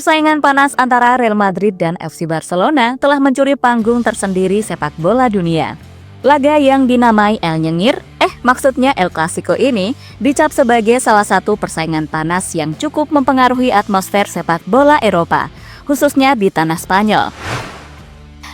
Persaingan panas antara Real Madrid dan FC Barcelona telah mencuri panggung tersendiri sepak bola dunia. Laga yang dinamai maksudnya El Clasico ini dicap sebagai salah satu persaingan panas yang cukup mempengaruhi atmosfer sepak bola Eropa, khususnya di tanah Spanyol.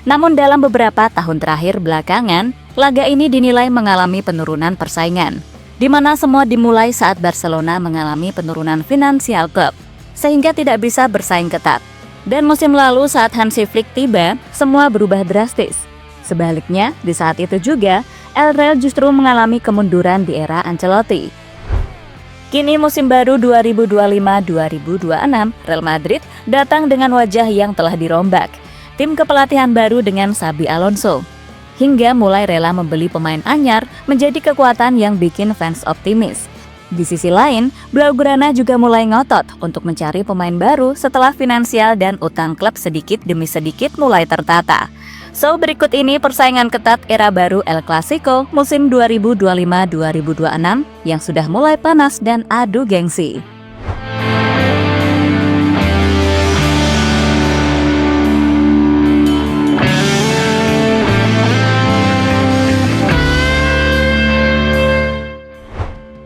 Namun dalam beberapa tahun terakhir belakangan, laga ini dinilai mengalami penurunan persaingan, di mana semua dimulai saat Barcelona mengalami penurunan finansial klub, sehingga tidak bisa bersaing ketat. Dan musim lalu saat Hansi Flick tiba, semua berubah drastis. Sebaliknya, di saat itu juga, El Real justru mengalami kemunduran di era Ancelotti. Kini musim baru 2025-2026, Real Madrid datang dengan wajah yang telah dirombak. Tim kepelatihan baru dengan Xabi Alonso. Hingga mulai rela membeli pemain anyar menjadi kekuatan yang bikin fans optimis. Di sisi lain, Blaugrana juga mulai ngotot untuk mencari pemain baru setelah finansial dan utang klub sedikit demi sedikit mulai tertata. So, berikut ini persaingan ketat era baru El Clasico musim 2025-2026 yang sudah mulai panas dan adu gengsi.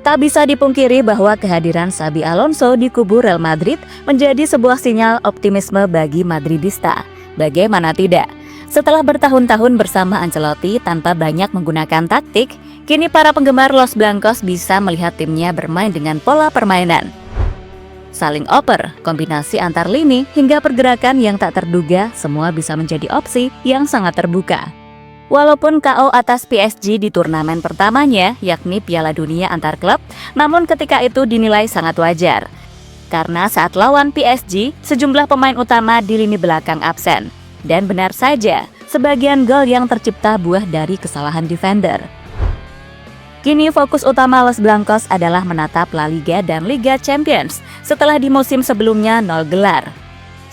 Tak bisa dipungkiri bahwa kehadiran Xabi Alonso di kubu Real Madrid menjadi sebuah sinyal optimisme bagi Madridista. Bagaimana tidak? Setelah bertahun-tahun bersama Ancelotti tanpa banyak menggunakan taktik, kini para penggemar Los Blancos bisa melihat timnya bermain dengan pola permainan saling oper, kombinasi antar lini hingga pergerakan yang tak terduga, semua bisa menjadi opsi yang sangat terbuka. Walaupun KO atas PSG di turnamen pertamanya, yakni Piala Dunia antar klub, namun ketika itu dinilai sangat wajar. Karena saat lawan PSG, sejumlah pemain utama di lini belakang absen. Dan benar saja, sebagian gol yang tercipta buah dari kesalahan defender. Kini fokus utama Los Blancos adalah menatap La Liga dan Liga Champions setelah di musim sebelumnya 0 gelar.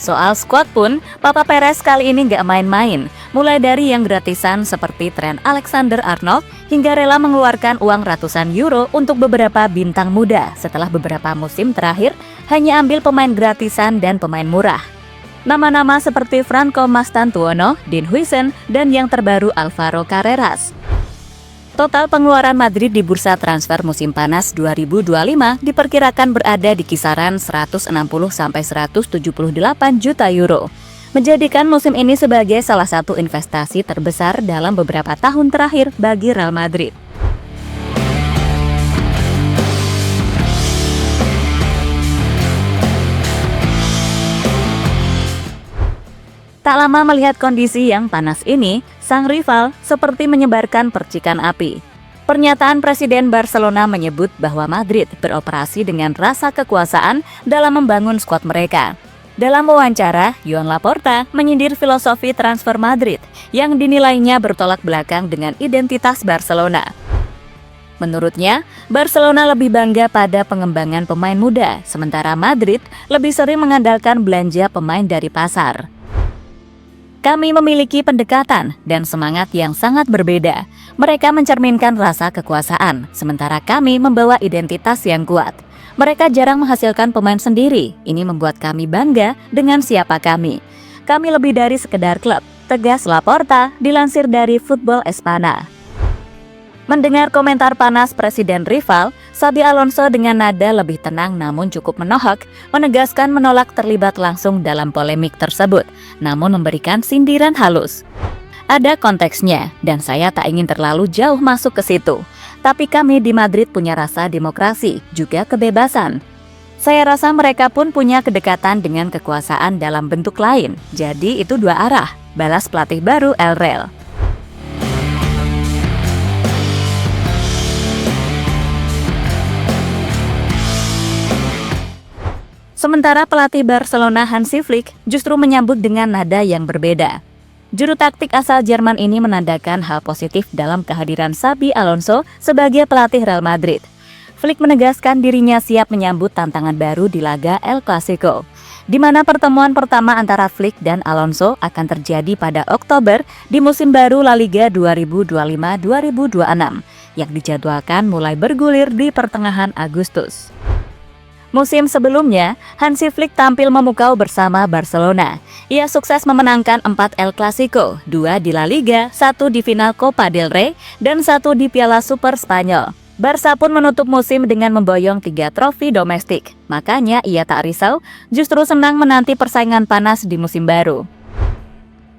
Soal skuad pun, Papa Perez kali ini gak main-main, mulai dari yang gratisan seperti Trent Alexander-Arnold hingga rela mengeluarkan uang ratusan euro untuk beberapa bintang muda setelah beberapa musim terakhir hanya ambil pemain gratisan dan pemain murah. Nama-nama seperti Franco Mastantuono, Dean Huijsen, dan yang terbaru Alvaro Carreras. Total pengeluaran Madrid di bursa transfer musim panas 2025 diperkirakan berada di kisaran 160-178 juta euro, menjadikan musim ini sebagai salah satu investasi terbesar dalam beberapa tahun terakhir bagi Real Madrid. Tak lama melihat kondisi yang panas ini, sang rival seperti menyebarkan percikan api. Pernyataan Presiden Barcelona menyebut bahwa Madrid beroperasi dengan rasa kekuasaan dalam membangun skuad mereka. Dalam wawancara, Joan Laporta menyindir filosofi transfer Madrid yang dinilainya bertolak belakang dengan identitas Barcelona. Menurutnya, Barcelona lebih bangga pada pengembangan pemain muda, sementara Madrid lebih sering mengandalkan belanja pemain dari pasar. Kami memiliki pendekatan dan semangat yang sangat berbeda. Mereka mencerminkan rasa kekuasaan, sementara kami membawa identitas yang kuat. Mereka jarang menghasilkan pemain sendiri. Ini membuat kami bangga dengan siapa kami. Kami lebih dari sekedar klub, tegas Laporta, dilansir dari Football Espana. Mendengar komentar panas presiden rival, Xabi Alonso dengan nada lebih tenang namun cukup menohok, menegaskan menolak terlibat langsung dalam polemik tersebut, namun memberikan sindiran halus. Ada konteksnya, dan saya tak ingin terlalu jauh masuk ke situ. Tapi kami di Madrid punya rasa demokrasi, juga kebebasan. Saya rasa mereka pun punya kedekatan dengan kekuasaan dalam bentuk lain, jadi itu dua arah, balas pelatih baru El Real. Sementara pelatih Barcelona Hansi Flick justru menyambut dengan nada yang berbeda. Juru taktik asal Jerman ini menandakan hal positif dalam kehadiran Xabi Alonso sebagai pelatih Real Madrid. Flick menegaskan dirinya siap menyambut tantangan baru di laga El Clasico, di mana pertemuan pertama antara Flick dan Alonso akan terjadi pada Oktober di musim baru La Liga 2025-2026 yang dijadwalkan mulai bergulir di pertengahan Agustus. Musim sebelumnya, Hansi Flick tampil memukau bersama Barcelona. Ia sukses memenangkan 4 El Clasico, 2 di La Liga, 1 di final Copa del Rey, dan 1 di Piala Super Spanyol. Barca pun menutup musim dengan memboyong 3 trofi domestik. Makanya ia tak risau, justru senang menanti persaingan panas di musim baru.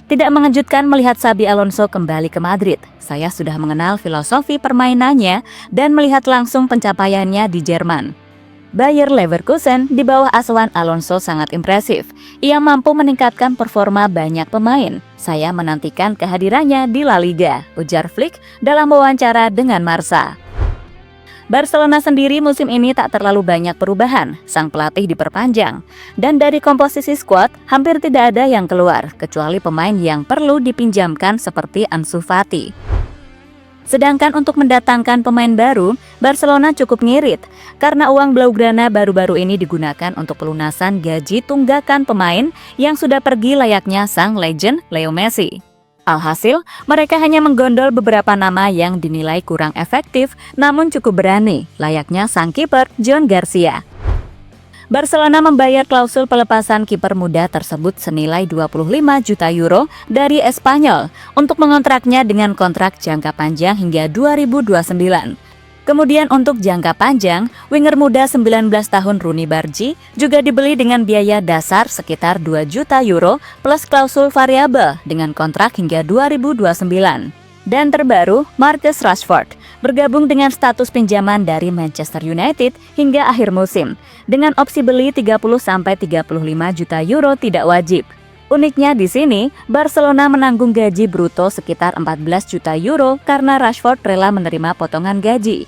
Tidak mengejutkan melihat Xabi Alonso kembali ke Madrid. Saya sudah mengenal filosofi permainannya dan melihat langsung pencapaiannya di Jerman. Bayer Leverkusen di bawah asuhan Alonso sangat impresif. Ia mampu meningkatkan performa banyak pemain. Saya menantikan kehadirannya di La Liga, ujar Flick dalam wawancara dengan Marca. Barcelona sendiri musim ini tak terlalu banyak perubahan. Sang pelatih diperpanjang. Dan dari komposisi skuad, hampir tidak ada yang keluar, kecuali pemain yang perlu dipinjamkan seperti Ansu Fati. Sedangkan untuk mendatangkan pemain baru, Barcelona cukup ngirit karena uang Blaugrana baru-baru ini digunakan untuk pelunasan gaji tunggakan pemain yang sudah pergi layaknya sang legend Leo Messi. Alhasil, mereka hanya menggondol beberapa nama yang dinilai kurang efektif namun cukup berani, layaknya sang kiper John Garcia. Barcelona membayar klausul pelepasan kiper muda tersebut senilai 25 juta euro dari Espanyol untuk mengontraknya dengan kontrak jangka panjang hingga 2029. Kemudian untuk jangka panjang, winger muda 19 tahun Rooney Bargi juga dibeli dengan biaya dasar sekitar 2 juta euro plus klausul variabel dengan kontrak hingga 2029. Dan terbaru, Marcus Rashford bergabung dengan status pinjaman dari Manchester United hingga akhir musim dengan opsi beli 30-35 juta euro tidak wajib. Uniknya di sini, Barcelona menanggung gaji bruto sekitar 14 juta euro karena Rashford rela menerima potongan gaji.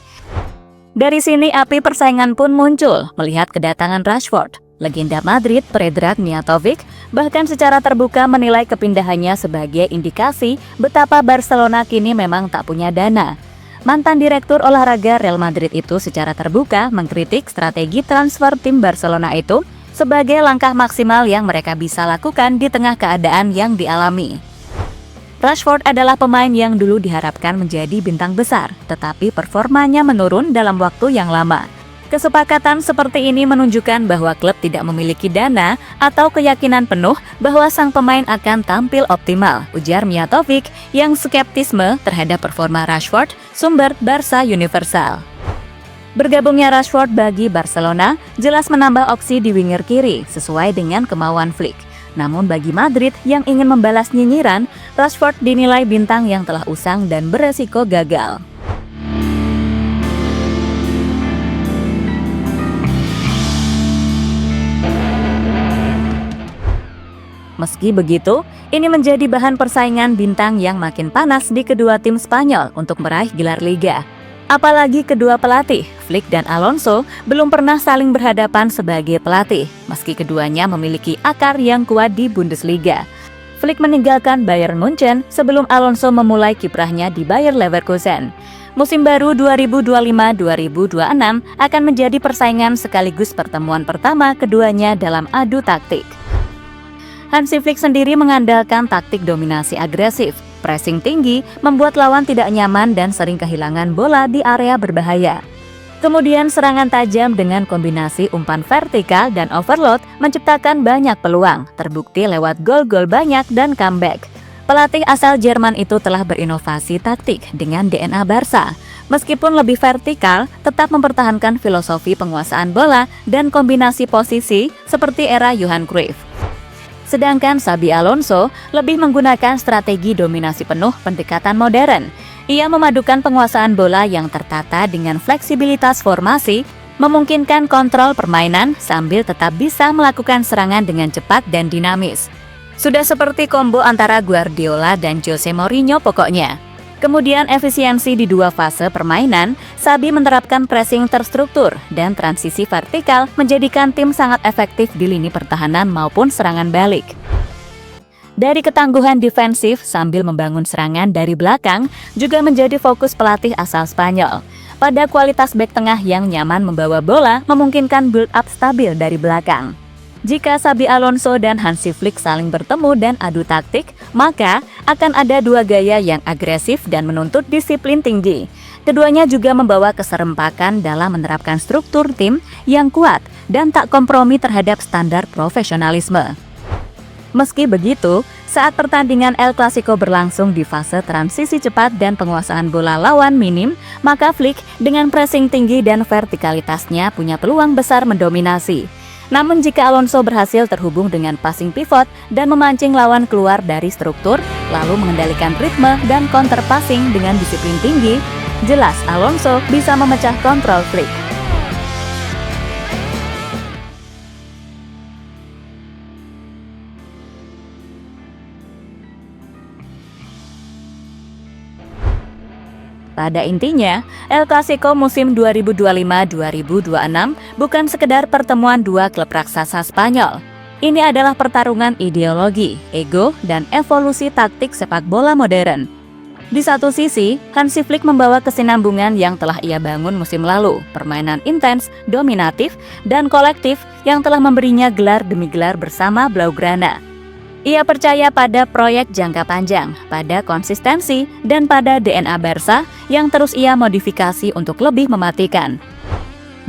Dari sini api persaingan pun muncul melihat kedatangan Rashford. Legenda Madrid Predrag Mijatovic bahkan secara terbuka menilai kepindahannya sebagai indikasi betapa Barcelona kini memang tak punya dana. Mantan direktur olahraga Real Madrid itu secara terbuka mengkritik strategi transfer tim Barcelona itu sebagai langkah maksimal yang mereka bisa lakukan di tengah keadaan yang dialami. Rashford adalah pemain yang dulu diharapkan menjadi bintang besar, tetapi performanya menurun dalam waktu yang lama. Kesepakatan seperti ini menunjukkan bahwa klub tidak memiliki dana atau keyakinan penuh bahwa sang pemain akan tampil optimal, ujar Mijatovic yang skeptisme terhadap performa Rashford, sumber Barca Universal. Bergabungnya Rashford bagi Barcelona jelas menambah opsi di winger kiri sesuai dengan kemauan Flick. Namun bagi Madrid yang ingin membalas nyinyiran, Rashford dinilai bintang yang telah usang dan beresiko gagal. Meski begitu, ini menjadi bahan persaingan bintang yang makin panas di kedua tim Spanyol untuk meraih gelar Liga. Apalagi kedua pelatih, Flick dan Alonso, belum pernah saling berhadapan sebagai pelatih, meski keduanya memiliki akar yang kuat di Bundesliga. Flick meninggalkan Bayern Munchen sebelum Alonso memulai kiprahnya di Bayer Leverkusen. Musim baru 2025-2026 akan menjadi persaingan sekaligus pertemuan pertama keduanya dalam adu taktik. Hansi Flick sendiri mengandalkan taktik dominasi agresif. Pressing tinggi membuat lawan tidak nyaman dan sering kehilangan bola di area berbahaya. Kemudian serangan tajam dengan kombinasi umpan vertikal dan overload menciptakan banyak peluang, terbukti lewat gol-gol banyak dan comeback. Pelatih asal Jerman itu telah berinovasi taktik dengan DNA Barca. Meskipun lebih vertikal, tetap mempertahankan filosofi penguasaan bola dan kombinasi posisi seperti era Johan Cruyff. Sedangkan Xabi Alonso lebih menggunakan strategi dominasi penuh pendekatan modern. Ia memadukan penguasaan bola yang tertata dengan fleksibilitas formasi, memungkinkan kontrol permainan sambil tetap bisa melakukan serangan dengan cepat dan dinamis. Sudah seperti kombo antara Guardiola dan Jose Mourinho pokoknya. Kemudian efisiensi di dua fase permainan, Xabi menerapkan pressing terstruktur dan transisi vertikal menjadikan tim sangat efektif di lini pertahanan maupun serangan balik. Dari ketangguhan defensif sambil membangun serangan dari belakang juga menjadi fokus pelatih asal Spanyol. Pada kualitas bek tengah yang nyaman membawa bola memungkinkan build up stabil dari belakang. Jika Xabi Alonso dan Hansi Flick saling bertemu dan adu taktik, maka akan ada dua gaya yang agresif dan menuntut disiplin tinggi. Keduanya juga membawa keserempakan dalam menerapkan struktur tim yang kuat, dan tak kompromi terhadap standar profesionalisme. Meski begitu, saat pertandingan El Clasico berlangsung di fase transisi cepat dan penguasaan bola lawan minim, maka Flick dengan pressing tinggi dan vertikalitasnya punya peluang besar mendominasi. Namun jika Alonso berhasil terhubung dengan passing pivot dan memancing lawan keluar dari struktur, lalu mengendalikan ritme dan counter passing dengan disiplin tinggi, jelas Alonso bisa memecah kontrol Flick. Pada intinya, El Clasico musim 2025-2026 bukan sekedar pertemuan dua klub raksasa Spanyol. Ini adalah pertarungan ideologi, ego, dan evolusi taktik sepak bola modern. Di satu sisi, Hansi Flick membawa kesinambungan yang telah ia bangun musim lalu, permainan intens, dominatif, dan kolektif yang telah memberinya gelar demi gelar bersama Blaugrana. Ia percaya pada proyek jangka panjang, pada konsistensi, dan pada DNA Barca yang terus ia modifikasi untuk lebih mematikan.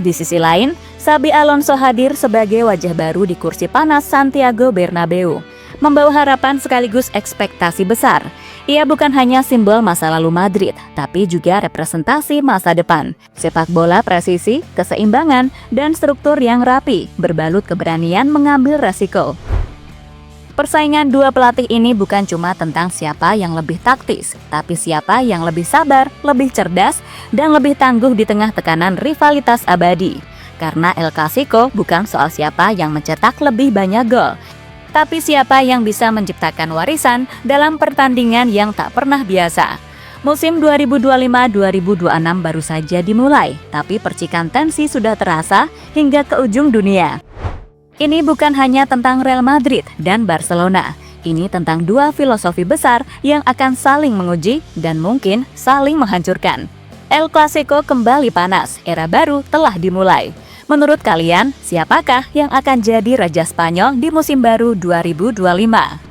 Di sisi lain, Xabi Alonso hadir sebagai wajah baru di kursi panas Santiago Bernabeu, membawa harapan sekaligus ekspektasi besar. Ia bukan hanya simbol masa lalu Madrid, tapi juga representasi masa depan. Sepak bola presisi, keseimbangan, dan struktur yang rapi, berbalut keberanian mengambil resiko. Persaingan dua pelatih ini bukan cuma tentang siapa yang lebih taktis, tapi siapa yang lebih sabar, lebih cerdas, dan lebih tangguh di tengah tekanan rivalitas abadi. Karena El Clasico bukan soal siapa yang mencetak lebih banyak gol, tapi siapa yang bisa menciptakan warisan dalam pertandingan yang tak pernah biasa. Musim 2025-2026 baru saja dimulai, tapi percikan tensi sudah terasa hingga ke ujung dunia. Ini bukan hanya tentang Real Madrid dan Barcelona. Ini tentang dua filosofi besar yang akan saling menguji dan mungkin saling menghancurkan. El Clasico kembali panas, era baru telah dimulai. Menurut kalian, siapakah yang akan jadi Raja Spanyol di musim baru 2025?